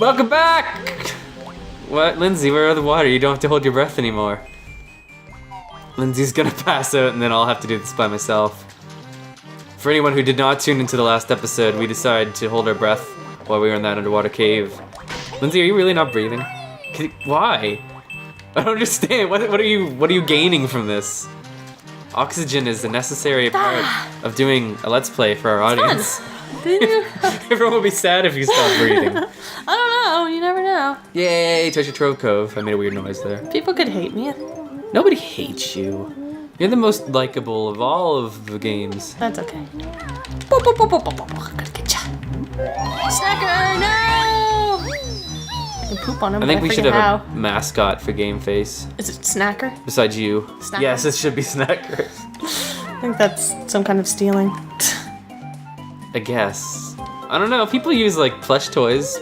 Welcome back! What? Lindsay, where are the water? You don't have to hold your breath anymore. Lindsay's gonna pass out and then I'll have to do this by myself. For anyone who did not tune into the last episode, we decided to hold our breath while we were in that underwater cave. Lindsay, are you really not breathing? Why? I don't understand. What are you gaining from this? Oxygen is a necessary part of doing a Let's Play for our audience. Everyone will be sad if you stop breathing. I don't know. You never know. Yay, touch your Trove Cove. I made a weird noise there. People could hate me. Nobody hates you. You're the most likable of all of the games. That's okay. Boop, boop, boop, boop, boop, boop. I'm gonna get ya. Snacker, no! I can poop on him. I think we should have how. a mascot for Game Face. Is it Snacker? Besides you. Snacker? Yes, it should be Snacker. I think that's some kind of stealing. I guess. I don't know. People use like plush toys.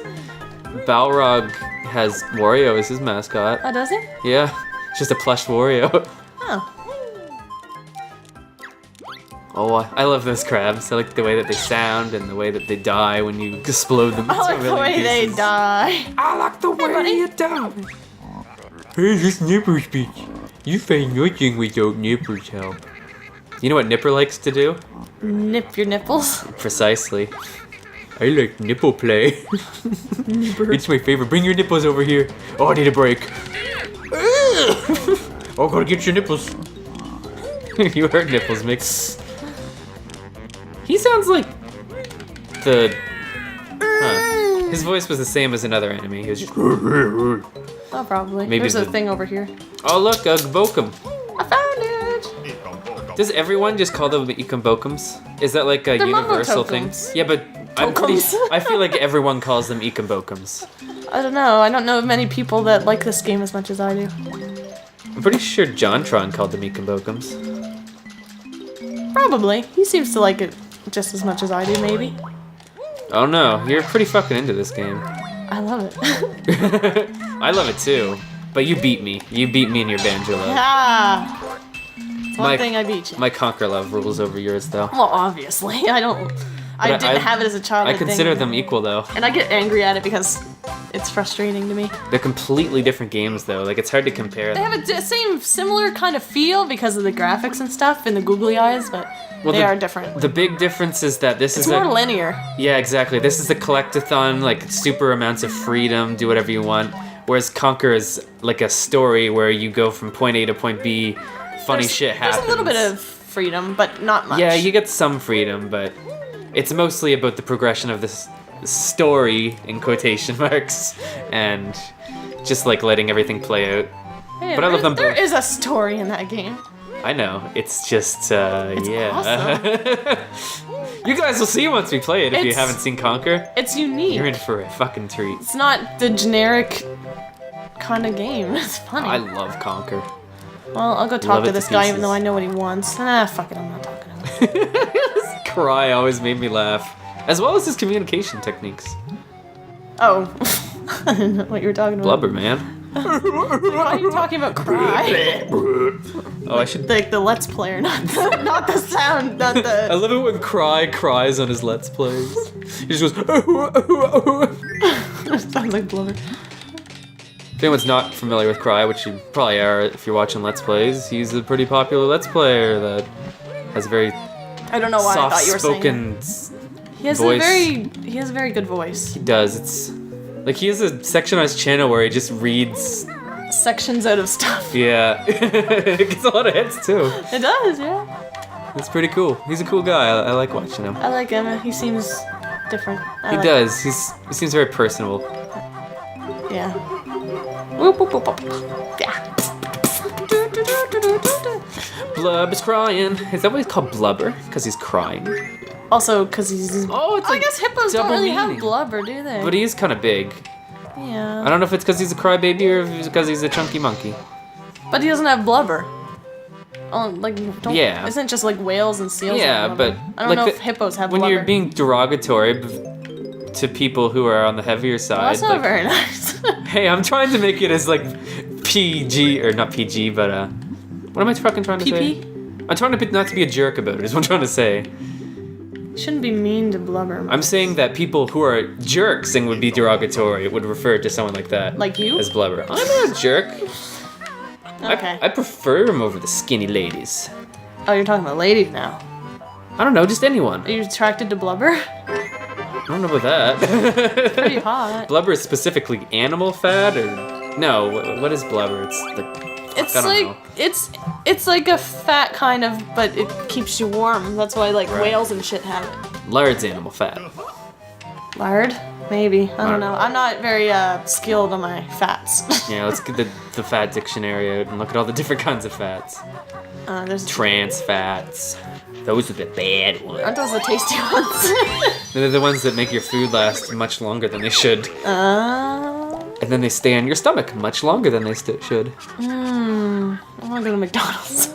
Balrog has Wario as his mascot. Oh, does he? Yeah, it's just a plush Wario. Oh. Oh, I love those crabs. I like the way that they sound and the way that they die when you explode them. I like the way they die. I like the way buddy. you die. Hey, this Nipper speech. You find nothing without Nipper's help. You know what Nipper likes to do? Nip your nipples. Precisely. I like nipple play. It's my favorite. Bring your nipples over here. Oh, I need a break. Oh, gotta get your nipples. You heard Nipples mix. He sounds like the... Huh. His voice was the same as another enemy. He was just... Oh, probably. Maybe There's a the- thing over here. Oh, look, a Bokum. I found it. Does everyone just call them Ikombokums? Is that like a They're universal thing? Mumbo-tokums. Yeah, but Tokums. I feel like everyone calls them Ikombokums. I don't know. I don't know many people that like this game as much as I do. I'm pretty sure JonTron called them Ikombokums. Probably. He seems to like it just as much as I do, maybe. Oh no, you're pretty fucking into this game. I love it. I love it too, but you beat me. You beat me in your banjo love. Ah! It's one My- thing I beat you. My Conker love rules over yours though. Well, obviously. I But didn't have it as a child. I consider them equal though. And I get angry at it because it's frustrating to me. They're completely different games though. Like it's hard to compare They them. have a similar kind of feel because of the graphics and stuff and the googly eyes, but they are different. The big difference is that this It's is more a linear. yeah, exactly. This is a collectathon, like super amounts of freedom, do whatever you want. Whereas Conker is like a story where you go from point A to point B. Funny shit happens. There's a little bit of freedom, but not much. Yeah, you get some freedom, but it's mostly about the progression of this story in quotation marks and just like letting everything play out. Hey, but I love them There both. is a story in that game. I know. It's just yeah. You guys will see once we play it if you It's- haven't seen Conker. It's unique. You're in for a fucking treat. It's not the generic kind of game. It's funny. I love Conker. Well, I'll go Love talk it to to this guy even pieces. though I know what he wants. Ah, fuck it, I'm not talking to him. Cry always made me laugh. As well as his communication techniques. Oh. I didn't know what you were talking about. Blubber, man. Why are you talking about cry? Oh, I should... Like the Let's Player, not the sound, not I the... love it when Cry cries on his Let's Plays. He just goes... Sounds like blubber. If anyone's not familiar with Cry, which you probably are if you're watching Let's Plays, he's a pretty popular Let's Player that has a very I don't know why I thought you were saying soft-spoken He has voice. he has a very good voice. He does. It's like he has a section on his channel where he just reads. Sections out of stuff. Yeah, it gets a lot of hits too. It does, yeah. It's pretty cool. He's a cool guy. I like watching him. I like him. He seems different. He does. He seems very personable. Yeah. Whoop, whoop, whoop, whoop. Yeah. Blub is crying. Is that what he's called, Blubber? Because he's crying. Also, because he's... Oh, it's I like guess hippos don't double really have meaning. blubber, do they? But he is kind of big. Yeah. I don't know if it's because he's a crybaby or if it's because he's a chunky monkey. But he doesn't have blubber. Oh, like, don't... Yeah. Isn't it just like whales and seals Yeah, have blubber? but I don't like know the- if hippos have When blubber. you're being derogatory to people who are on the heavier side, Well, that's not like, very nice. hey, I'm trying to make it as like PG or not PG, but what am I fucking trying to say? PP? I'm trying to not to be a jerk about it. Is what I'm trying to say. You shouldn't be mean to Blubber. I'm saying that people who are jerks and would be derogatory would refer to someone like that. Like you? As Blubber. I'm not a jerk. Okay. I prefer him over the skinny ladies. Oh, you're talking about ladies now. I don't know, just anyone. Are you attracted to Blubber? I don't know about that. Pretty hot. Blubber is specifically animal fat, or no? What is Blubber? It's like It's I don't like know. it's like a fat kind of, but it keeps you warm. That's why like Right. whales and shit have it. Lard's animal fat. Lard? Maybe. I Lard. don't know. I'm not very skilled on my fats. Yeah, let's get the fat dictionary out and look at all the different kinds of fats. There's Trans fats. Those are the bad ones. aren't those the tasty ones? They're the ones that make your food last much longer than they should. I'm And then they stay on your stomach much longer than they should. I want to go to McDonald's.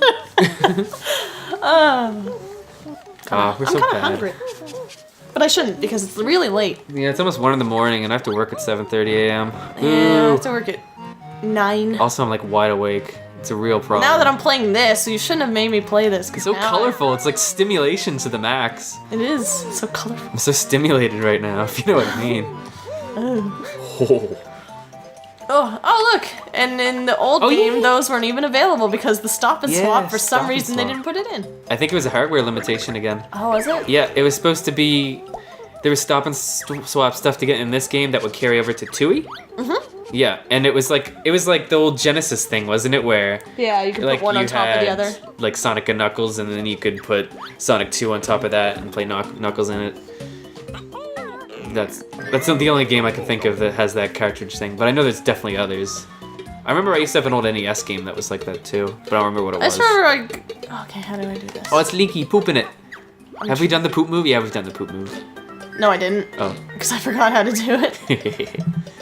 Oh, we're so I'm kind of bad. hungry. But I shouldn't because it's really late. Yeah, it's almost 1 in the morning and I have to work at 7:30 a.m. Yeah, I Ooh. have to work at 9. Also, I'm like wide awake. It's a real problem. Now that I'm playing this, you shouldn't have made me play this. It's so colorful. It's like stimulation to the max. It is so colorful. I'm so stimulated right now, if you know what I mean. Oh. Oh, look! And in the old Oh, game, yeah. those weren't even available because the stop and Yeah, swap, for stop some and reason, they swap. didn't put it in. I think it was a hardware limitation again. Oh, was it? Yeah, it was supposed to be. There was stop and swap stuff to get in this game that would carry over to Tooie. Yeah, and it was like the old Genesis thing, wasn't it? Where Yeah, you could like put one on you top of the had, other. like Sonic and Knuckles, and then you could put Sonic 2 on top of that and play Knuckles in it. That's the only game I can think of that has that cartridge thing, but I know there's definitely others. I remember I used to have an old NES game that was like that too, but I don't remember what it I was. just remember, okay, how do I do this? Oh, it's Leaky, poop in it. Have we done the poop move? Yeah, we've done the poop move. No, I didn't. Oh. Because I forgot how to do it.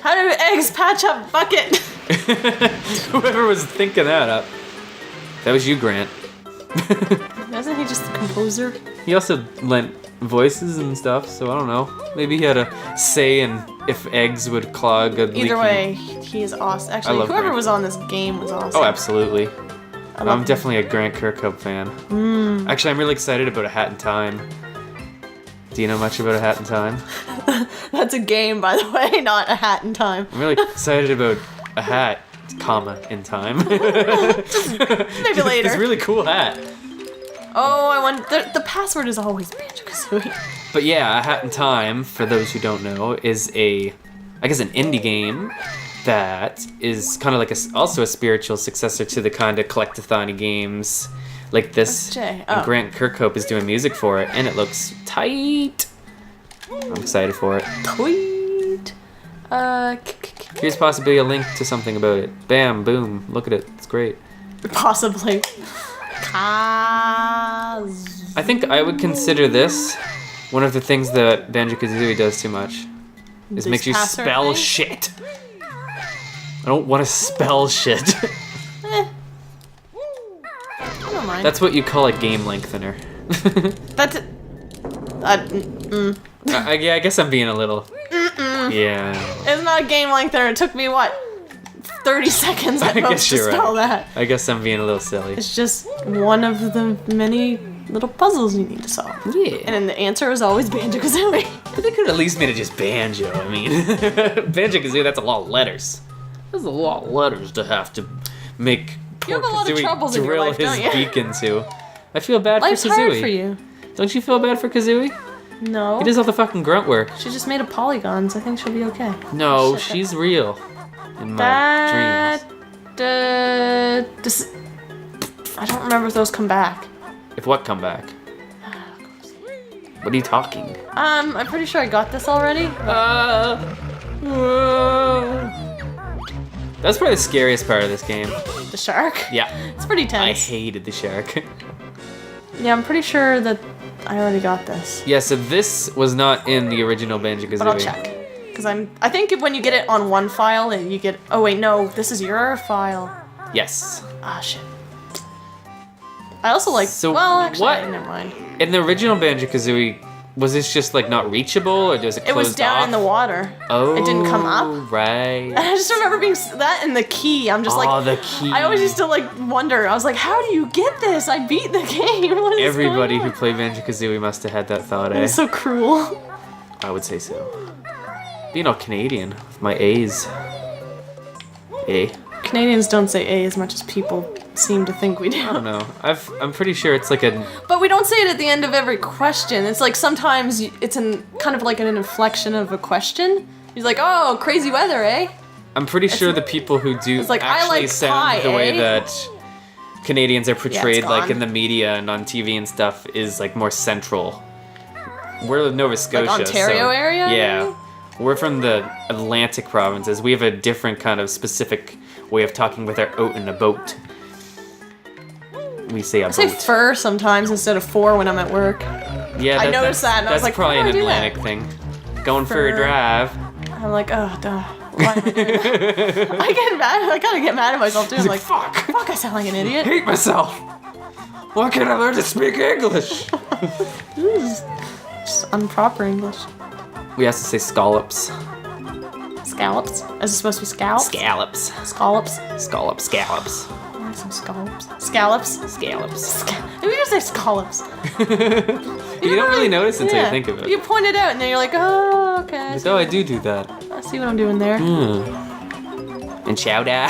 How do eggs patch up bucket? Whoever was thinking that up. That was you, Grant. Wasn't he just the composer? He also lent voices and stuff, so I don't know. Maybe he had a say in if eggs would clog a leaky... Either way, he is awesome. Actually, love whoever Grant. was on this game was awesome. Oh, absolutely. love I'm him. definitely a Grant Kirkhope fan. Actually, I'm really excited about A Hat in Time. Do you know much about A Hat in Time? That's a game, by the way, not A Hat in Time. I'm really excited about a hat, comma, in time. Maybe later. It's a really cool hat. Oh, I want the password is always Banjo-Kazooie. But yeah, A Hat in Time, for those who don't know, is I guess an indie game that is kind of like also a spiritual successor to the kind of collectathon games like this. Jay? And Oh. Grant Kirkhope is doing music for it, and it looks tight. I'm excited for it. Tweet. Here's possibly a link to something about it. Bam, boom, look at it. It's great. Possibly. I think I would consider this one of the things that Banjo-Kazooie does too much. Is These makes you password spell things? shit. I don't want to spell shit. I don't mind. That's what you call a game lengthener. That's it. Yeah, I guess I'm being a little... Yeah. It's not a game like there. It took me, what, 30 seconds at I most guess to you're spell right. that. I guess I'm being a little silly. It's just one of the many little puzzles you need to solve. Yeah. And then the answer is always Banjo-Kazooie. But they could at least made it just Banjo. I mean, Banjo-Kazooie, that's a lot of letters. That's a lot of letters to have to make You have a poor lot of Kazooie troubles in your drill life, his don't you? beak into. I feel bad Life's for Kazooie. hard for you. Don't you feel bad for Kazooie? No. He does all the fucking grunt work. She just made a polygons. I think she'll be okay. No, Shut she's real. In my That. dreams. I don't remember if those come back. If what come back? What are you talking? I'm pretty sure I got this already. That's probably the scariest part of this game. The shark. Yeah. It's pretty I tense. hated the shark. Yeah, I'm pretty sure that I already got this. Yeah, so this was not in the original Banjo-Kazooie. But I'll check. Because I think when you get it on one file, you get... Oh, wait, no. This is your file. Yes. Ah, shit. I also like... So well, actually, what- never mind. In the original Banjo-Kazooie, Was this just like not reachable, or does it close off? It was down in the water. Oh, it didn't come up. Right. And I just remember being that and the key. I'm just like, oh, the key. I always used to like wonder. I was like, how do you get this? I beat the game. What is Everybody going on? who played Banjo-Kazooie must have had that thought, It was so cruel. I would say so. Being all Canadian with my A's. A. Canadians don't say A as much as people seem to think we do. I don't know. I'm pretty sure it's like a. But we don't say it at the end of every question. It's like sometimes it's kind of like an inflection of a question. He's like, oh, crazy weather, eh? I'm pretty sure the people who do like, I actually like sound pie, the way eh? that Canadians are portrayed, like gone. in the media and on TV and stuff, is like more central. We're Nova Scotia, Ontario so, area, Yeah, maybe? we're from the Atlantic provinces. We have a different kind of specific way of talking with our out in a boat. We say a I say boat. fur sometimes instead of for when I'm at work. Yeah, I noticed that, and I was that's like, probably why an do I do that? Atlantic thing. Going for a Fur. drive. I'm like, oh, duh. Why am I doing that? I get mad. I kind of get mad at myself too. I'm like, fuck. fuck, I sound like an idiot. Hate myself. Why can't I learn to speak English? Just improper English. We have to say scallops. Scallops? Is it supposed to be scallops? Scallops. Scallops? Scallops. Scallops. What are some scallops? Scallops? Scallops. Maybe you say scallops. You don't really notice until you think of it. You point it out and then you're like, oh, okay. I Like, see, oh, I do that. I see what I'm doing there. And chowder.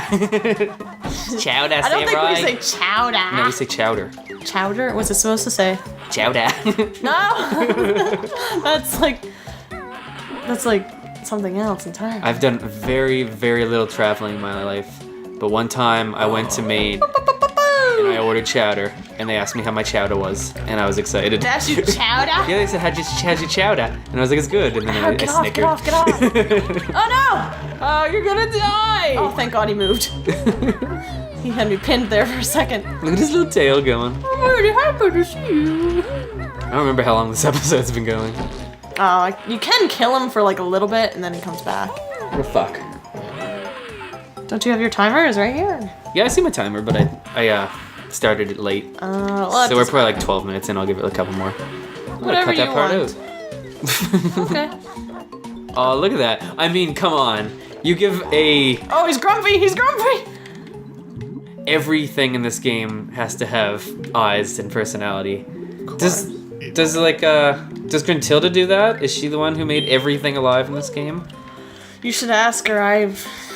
Chowder, I don't think right? we say chowder. No, we say chowder. Chowder? What's it supposed to say? Chowder. No! That's like something else entirely. I've done very, very little traveling in my life. But one time I went to Maine and I ordered chowder. And they asked me how my chowder was. And I was excited. That's your chowder? Yeah, they said, how'd your chowder? And I was like, it's good. And then I Get off, snickered. get off, get off. Oh no! Oh, you're gonna die! Oh, thank God he moved. He had me pinned there for a second. Look at his little tail going. I'm really happy to see you. I don't remember how long this episode's been going. You can kill him for like a little bit and then he comes back. What the fuck? Don't you have your timer? Is it right here? Yeah, I see my timer, but I started it late. Well, So we're probably like 12 minutes in. I'll give it a couple more. I'm gonna Whatever cut that you part want. out. Okay. Oh, look at that. I mean, come on. You give Oh, he's grumpy! He's grumpy! everything in this game has to have eyes and personality. Does Gruntilda do that? Is she the one who made everything alive in this game? You should ask her.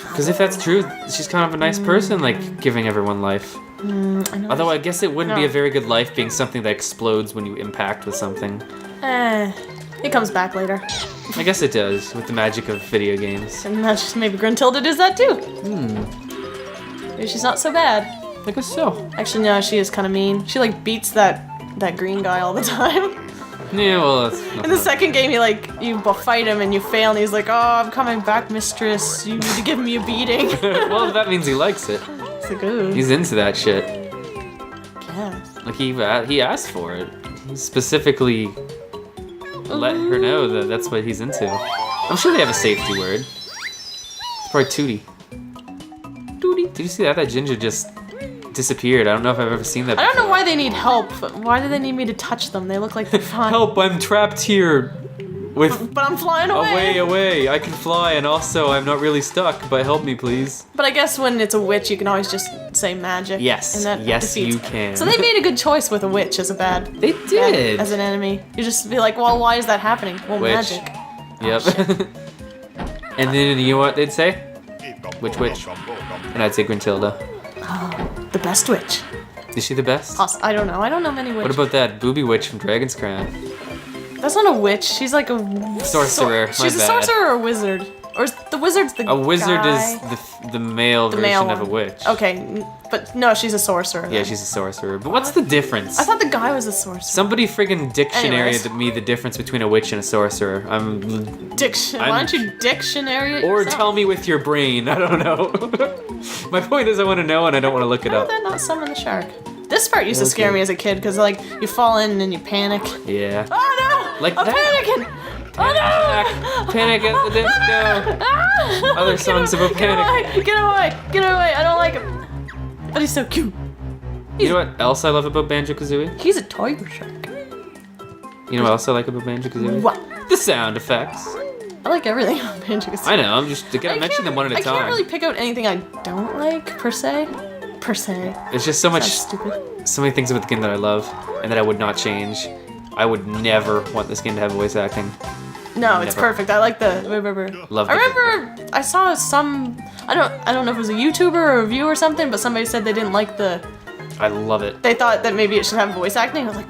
Because if that's true, she's kind of a nice person, like giving everyone life. I know. Although I guess it wouldn't be No. a very good life being something that explodes when you impact with something. It comes back later. I guess it does, with the magic of video games. And that's just maybe Gruntilda does that too. Maybe she's not so bad. I guess so. Actually, no, she is kind of mean. She like beats that green guy all the time. Yeah, well, that's In the second game, you fight him and you fail, and he's like, "Oh, I'm coming back, mistress. You need to give me a beating." well, that means he likes it. It's like, ooh. He's into that shit. Yes. Like, he asked for it. He specifically let her know that that's what he's into. I'm sure they have a safety word. It's probably Tootie. Tootie. Did you see that? That ginger just disappeared. I don't know if I've ever seen that I don't know before. why they need help. Why do they need me to touch them? They look like they're fine. Help, I'm trapped here with But I'm flying away. away. I can fly and also I'm not really stuck, but help me please. But I guess when it's a witch, you can always just say magic. Yes. And that Yes, defeats. you can. So they made a good choice with a witch as a They did. as an enemy. You just be like, well, why is that happening? Well, Witch. magic. Yep. And then you know what they'd say? Which witch? And I'd say Gruntilda. The best witch. Is she the best? I don't know. I don't know many witches. What about that booby witch from Dragon's Crown? That's not a witch. She's like a Sorcerer, my She's a bad. sorcerer or a wizard. Or is the wizard's the A wizard guy? is the male The version male of a one. witch. Okay, but no, she's a sorcerer. Yeah, then. she's a sorcerer. But what's the difference? I thought the guy was a sorcerer. Somebody friggin' dictionary Anyways. to me the difference between a witch and a sorcerer. Why don't you dictionary it Or yourself? tell me with your brain. I don't know. My point is I want to know and I don't want to look it How up. did that not summon the shark? This part used to scare me as a kid because like you fall in and you panic. Yeah. Oh no! Like I'm that. panicking! Oh no! Panic at the disco. Ah! Other songs about panic. Get away! Get away! I don't like him. But he's so cute. You know what else I love about Banjo-Kazooie? He's a tiger shark. You know what else I like about Banjo-Kazooie? What? The sound effects. I like everything on Banjo-Kazooie. I know, I'm just gonna mention them one at a time. I can't really pick out anything I don't like, per se. There's just so much, stupid. so many things about the game that I love, and that I would not change. I would never want this game to have voice acting. No, it's perfect. I like the. Love I remember I saw some. I don't know if it was a YouTuber or a review or something, but somebody said they didn't like the. I love it. They thought that maybe it should have voice acting. I was like,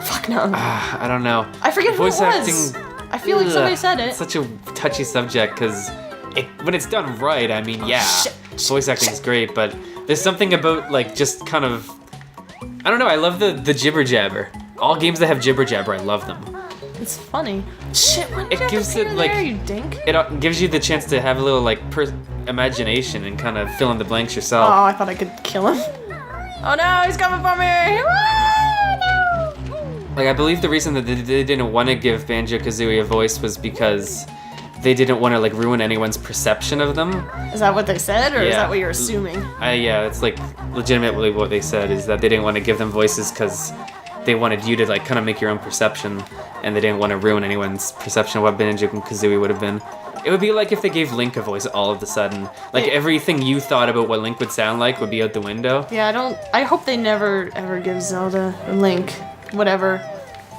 fuck no. I don't know. I forget voice who it was. acting. I feel like somebody said it. It's such a touchy subject because when it's done right, I mean, yeah, voice acting is great, but there's something about like just kind of. I don't know. I love the jibber jabber. All games that have jibber jabber, I love them. It's funny. Shit, when did It gives it like there, you dink? It gives you the chance to have a little like imagination and kind of fill in the blanks Oh, yourself. I thought I could kill him. Oh no, he's coming for me! Ah, no! Like I believe the reason that they didn't want to give Banjo-Kazooie a voice was because they didn't want to like ruin anyone's perception of them. Is that what they said, or is Yeah. that what you're assuming? Yeah, it's like legitimately what they said is that they didn't want to give them voices because they wanted you to like kind of make your own perception, and they didn't want to ruin anyone's perception of what Banjo-Kazooie would have been. It would be like if they gave Link a voice all of a sudden. Like everything you thought about what Link would sound like would be out the window. Yeah, I hope they never ever give Zelda or Link, whatever,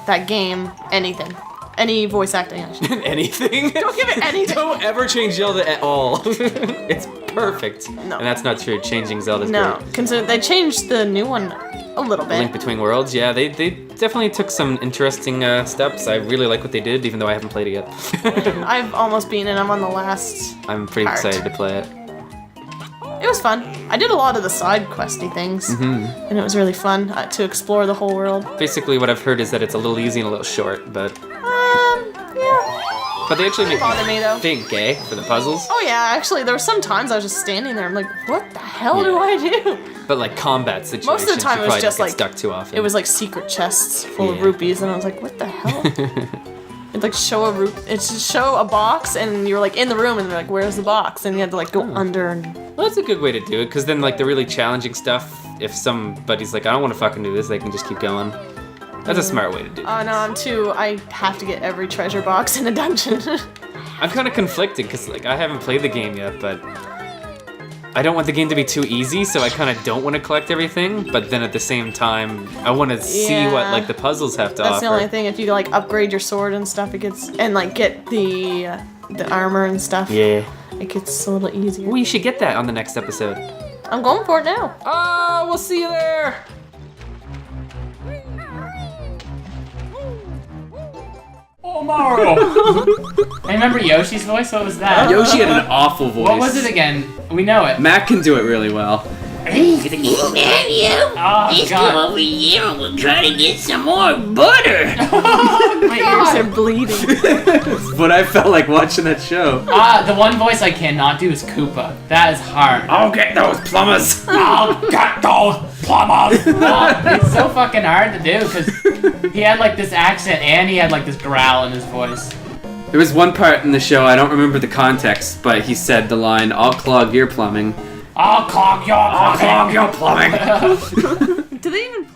that game, anything. Any voice acting action. Anything? Don't give it anything. Don't ever change Zelda at all. It's perfect. No. And that's not true. Changing Zelda's No, great. consider they changed the new one a little bit. Link Between Worlds, yeah, they definitely took some interesting steps. I really like what they did, even though I haven't played it yet. I've almost beaten it. I'm on the last. I'm pretty part. excited to play it. It was fun. I did a lot of the side questy things, and it was really fun to explore the whole world. Basically, what I've heard is that it's a little easy and a little short, but Yeah. but they actually make bother me, though. think, eh, for the puzzles. Oh yeah, actually, there were some times I was just standing there. I'm like, what the hell do I do? But like combat situations, Most of the time you it was probably just don't get like stuck too often. It was like secret chests full of Yeah. rupees, and I was like, what the hell? It'd like show a box, and you were like in the room, and they're like, where's the box? And you had to like go under and. Well, that's a good way to do it, because then like the really challenging stuff, if somebody's like, I don't want to fucking do this, they can just keep going. That's a smart way to do it. Oh no, I have to get every treasure box in a dungeon. I'm kind of conflicted, because like I haven't played the game yet, but I don't want the game to be too easy, so I kind of don't want to collect everything, but then at the same time, I want to see what Yeah. like the puzzles have to offer. That's the only thing. If you like upgrade your sword and stuff, it gets and like get the armor and stuff. Yeah. It gets a little easier. We should get that on the next episode. I'm going for it now. Oh, we'll see you there! Oh, Mario! I remember Yoshi's voice. What was that? Yoshi had an awful voice. What was it again? We know it. Matt can do it really well. Oh, Let's God. go over here and we'll try to get some more butter. My ears are bleeding. What I felt like watching that show. The one voice I cannot do is Koopa. That is hard. I'll get those plumbers! I'll get those plumbers! It's so fucking hard to do because he had like this accent and he had like this growl in his voice. There was one part in the show, I don't remember the context, but he said the line, I'll clog your plumbing. I'll clog your plumbing. I'll clog your plumbing! Do they even